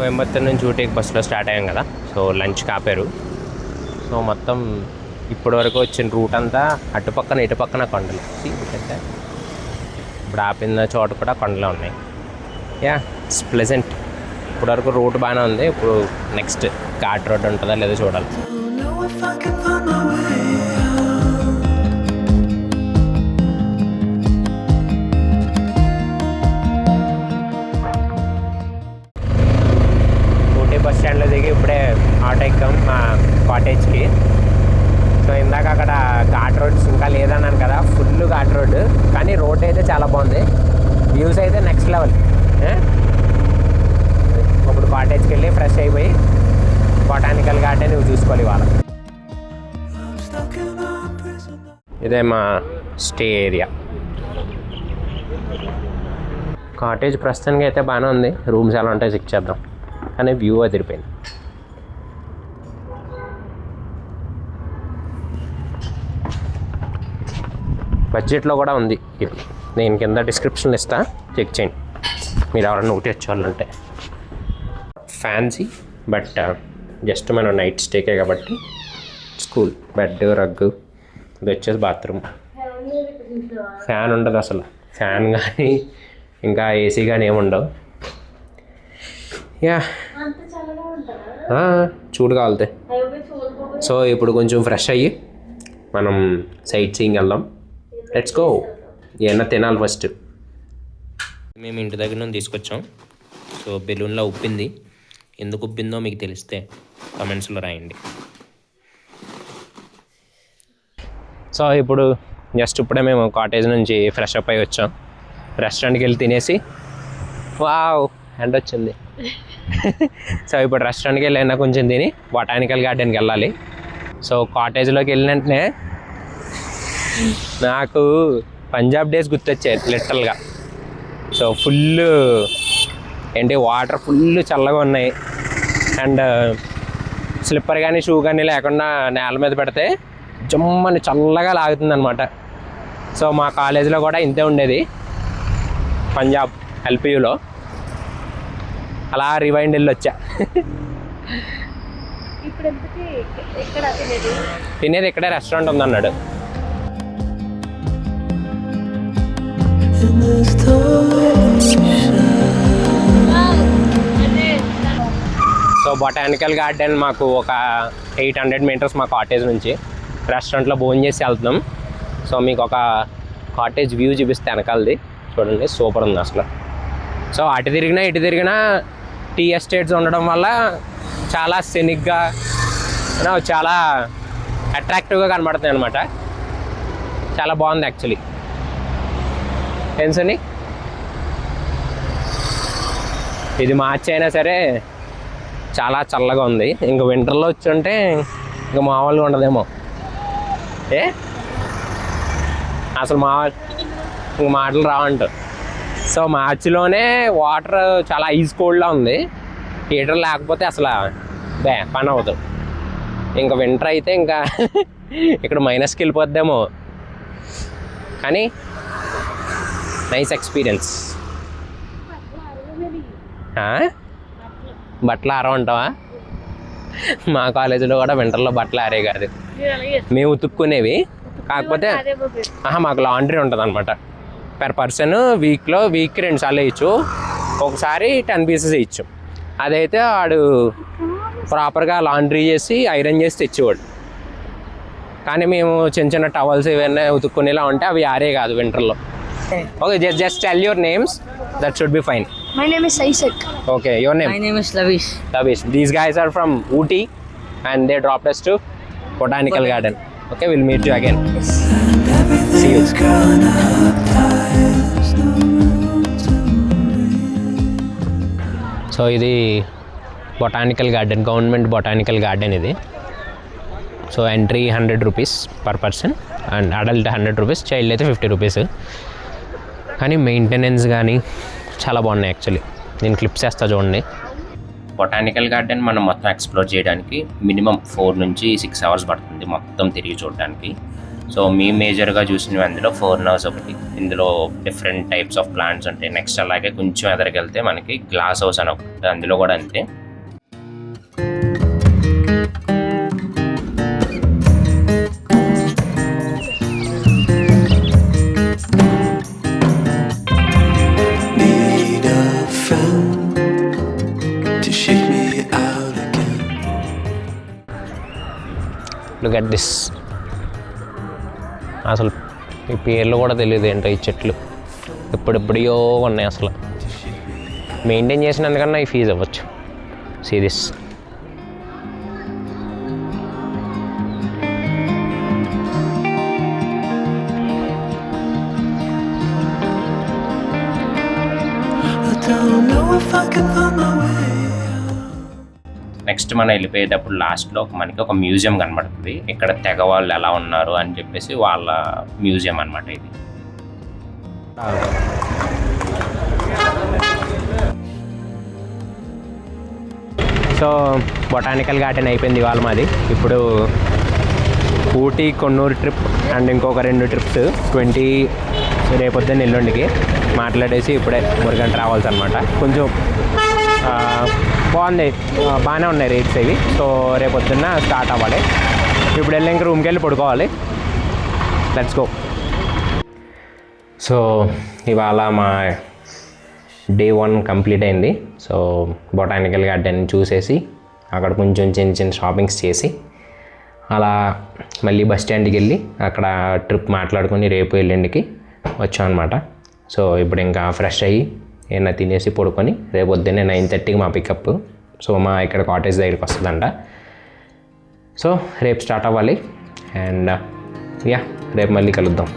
కోయంబత్తూర్ నుంచి ఊటీకి బస్సులో స్టార్ట్ అయ్యాం కదా. So lunch కాపారు. సో మొత్తం ఇప్పటి వరకు వచ్చిన రూట్ అంతా అటుపక్కన ఇటుపక్కన కొండలు. ఇప్పుడు ఆపిన చోట కూడా కొండలే ఉన్నాయి. Yeah, it's pleasant. ఇప్పటివరకు రూట్ బాగానే ఉంది. ఇప్పుడు నెక్స్ట్ ఘాట్ రోడ్ ఉంటుందా లేదో చూడాలి. బస్ స్టాండ్లో దిగి ఇప్పుడే ఆటో ఎక్కాం మా కాటేజ్కి. సో ఇందాక అక్కడ ఘాట్ రోడ్స్ ఇంకా లేదన్నాను కదా, ఫుల్ ఘాట్ రోడ్. కానీ రోడ్ అయితే చాలా బాగుంది, వ్యూస్ అయితే నెక్స్ట్ లెవెల్. ఇప్పుడు కాటేజ్కి వెళ్ళి ఫ్రెష్ అయిపోయి బొటానికల్ గార్డెన్ ఇవి చూసుకోవాలి ఇవాళ. ఇదే మా స్టే ఏరియా. కాటేజ్ ప్రస్తుతానికి అయితే బాగానే ఉంది. రూమ్స్ ఎలా ఉంటాయి చెక్ చేద్దాం. కానీ వ్యూ అదిరిపోయింది. బడ్జెట్లో కూడా ఉంది ఇది. నేను కింద డిస్క్రిప్షన్లో ఇస్తా, చెక్ చేయండి మీరు ఎవరైనా ఒకటి వచ్చేవాళ్ళంటే. ఫ్యాన్సీ బట్ జస్ట్ మనం నైట్ స్టేకే కాబట్టి స్కూల్ బెడ్ రగ్గు ఇది వచ్చేసి బాత్రూమ్. ఫ్యాన్ ఉండదు అసలు. ఫ్యాన్ కానీ ఇంకా ఏసీ కానీ ఏముండవు. యా, చూడు కావాలితే. సో ఇప్పుడు కొంచెం ఫ్రెష్ అయ్యి మనం సైట్ సీయింగ్ వెళ్దాం. Let's go. ఏమన్నా తినాలి ఫస్ట్. మేము ఇంటి దగ్గర నుంచి తీసుకొచ్చాం. సో బెలూన్లో ఉప్పింది. ఎందుకు ఉప్పిందో మీకు తెలిస్తే కమెంట్స్లో రాయండి. సో ఇప్పుడు జస్ట్ ఇప్పుడే మేము కాటేజ్ నుంచి ఫ్రెష్ అప్ అయ్యి వచ్చాం. రెస్టారెంట్కి వెళ్ళి తినేసి వావ్ ఎండ వచ్చింది. సో ఇప్పుడు రెస్టారెంట్కి వెళ్ళినా కొంచెం తిని బొటానికల్ గార్డెన్కి వెళ్ళాలి. సో కాటేజ్లోకి వెళ్ళిన వెంటనే నాకు పంజాబ్ డేస్ గుర్తొచ్చాయి లిటరల్గా. సో ఫుల్ ఏంటి వాటర్ ఫుల్ చల్లగా ఉన్నాయి. అండ్ స్లిప్పర్ కానీ షూ కానీ లేకుండా నేల మీద పెడితే జమ్మని చల్లగా లాగుతుంది అనమాట. సో మా కాలేజీలో కూడా ఇంతే ఉండేది పంజాబ్ ఎల్పియూలో. అలా రివైండ్ వెళ్ళి వచ్చా. తినేది ఇక్కడే రెస్టారెంట్ ఉందన్నాడు. సో బొటానికల్ గార్డెన్ మాకు ఒక 800 మీటర్స్ మా కాటేజ్ నుంచి. రెస్టారెంట్లో భోజనం చేసి వెళ్తున్నాం. సో మీకు ఒక కాటేజ్ వ్యూ చూపిస్తే వెనకాలది చూడండి, సూపర్ ఉంది అసలు. సో అటు తిరిగినా ఇటు తిరిగినా టీ ఎస్టేట్స్ ఉండడం వల్ల చాలా సెనిక్గా చాలా అట్రాక్టివ్గా కనబడుతుంది అనమాట. చాలా బాగుంది యాక్చువల్లీ. ఏంసని ఇది మార్చి అయినా సరే చాలా చల్లగా ఉంది. ఇంక వింటర్లో వచ్చి ఉంటే ఇంక మామూలుగా ఉండదేమో. అసలు ఇంక మాటలు రావంట. సో మార్చిలోనే వాటర్ చాలా ఐస్ కోల్డ్లా ఉంది. హీటర్ లేకపోతే అసలు పని అవ్వదు. ఇంకా వింటర్ అయితే ఇంకా ఇక్కడ మైనస్కి వెళ్ళిపోద్దేమో. కానీ నైస్ ఎక్స్పీరియన్స్. బట్టలు ఆరవంటావా? మా కాలేజీలో కూడా వింటర్లో బట్టలు ఆరే కాదు, మేము ఉతుక్కునేవి. కాకపోతే మాకు లాండ్రీ ఉంటుంది అనమాట. పర్ పర్సన్ వీక్కి 2 సార్లు వేయచ్చు. ఒకసారి 10 పీసెస్ వేయచ్చు. అదైతే వాడు ప్రాపర్గా లాండ్రీ చేసి ఐరన్ చేసి తెచ్చేవాడు. కానీ మేము చిన్న చిన్న టవల్స్ ఇవన్నీ ఉతుక్కునేలా ఉంటే అవి ఆరే కాదు వింటర్లో. Okay, just tell your names. That should be fine. My name is Isaac. Okay, your name? My name is Lavish. Lavish. These guys are from Ooty and they dropped us to Botanical Garden. Okay, we'll meet you again. Yes. See you. So ఇది botanical garden, government botanical garden ఇది. So entry 100 rupees per person and adult 100 rupees, child అయితే 50 rupees. కానీ maintenance కానీ చాలా బాగున్నాయి actually. నేను clips వేస్తా చూడండి. బొటానికల్ గార్డెన్ మనం మొత్తం ఎక్స్ప్లోర్ చేయడానికి మినిమం 4 నుంచి 6 అవర్స్ పడుతుంది మొత్తం తిరిగి చూడడానికి. సో మేము మేజర్గా చూసినవి అందులో ఫోర్నర్స్ ఒకటి, ఇందులో డిఫరెంట్ టైప్స్ ఆఫ్ ప్లాంట్స్ ఉంటాయి. నెక్స్ట్ అలాగే కొంచెం ఎదరికి వెళ్తే మనకి గ్లాస్ హౌస్ అని ఒకటి, అందులో కూడా అంతే. Look at this. అసలు ఈ పేర్లు కూడా తెలియదు ఏంటో ఈ చెట్లు, ఇప్పుడిప్పుడియో ఉన్నాయి. అసలు మెయింటైన్ చేసినందుకన్నా ఈ ఫీజు అవ్వచ్చు. See this. నెక్స్ట్ మనం వెళ్ళిపోయేటప్పుడు లాస్ట్లో మనకి ఒక మ్యూజియం కనబడుతుంది. ఇక్కడ తెగ వాళ్ళు ఎలా ఉన్నారు అని చెప్పేసి వాళ్ళ మ్యూజియం అనమాట ఇది. సో బొటానికల్ గార్డెన్ అయిపోయింది ఇవాళ మాది. ఇప్పుడు ఊటీ కొన్నూరు ట్రిప్ అండ్ ఇంకొక 2 ట్రిప్స్ 20 రేపొద్దున్న ఎల్లుండికి మాట్లాడేసి ఇప్పుడే మురుగన్ ట్రావెల్స్ అనమాట. కొంచెం బాగుంది, బాగానే ఉన్నాయి రేట్స్ ఇవి. సో రేపొద్దున్న స్టార్ట్ అవ్వాలి. ఇప్పుడు వెళ్ళి ఇంక రూమ్కి వెళ్ళి పడుకోవాలి. Let's go. సో ఇవాళ మా డే 1 కంప్లీట్ అయింది. సో బొటానికల్ గార్డెన్ చూసేసి అక్కడ కొంచెం చిన్న షాపింగ్స్ చేసి అలా మళ్ళీ బస్ స్టాండ్కి వెళ్ళి అక్కడ ట్రిప్ మాట్లాడుకొని రేపు ఎల్లుండికి వచ్చాం అనమాట. సో ఇప్పుడు ఇంకా ఫ్రెష్ అయ్యి ఏమైనా తినేసి పడుకొని రేపు పొద్దున్నే 9:30కి మా పికప్. సో మా ఇక్కడ కాటేజ్ దగ్గరికి వస్తుందంట. సో రేపు స్టార్ట్ అవ్వాలి. అండ్ రేపు మళ్ళీ కలుద్దాం.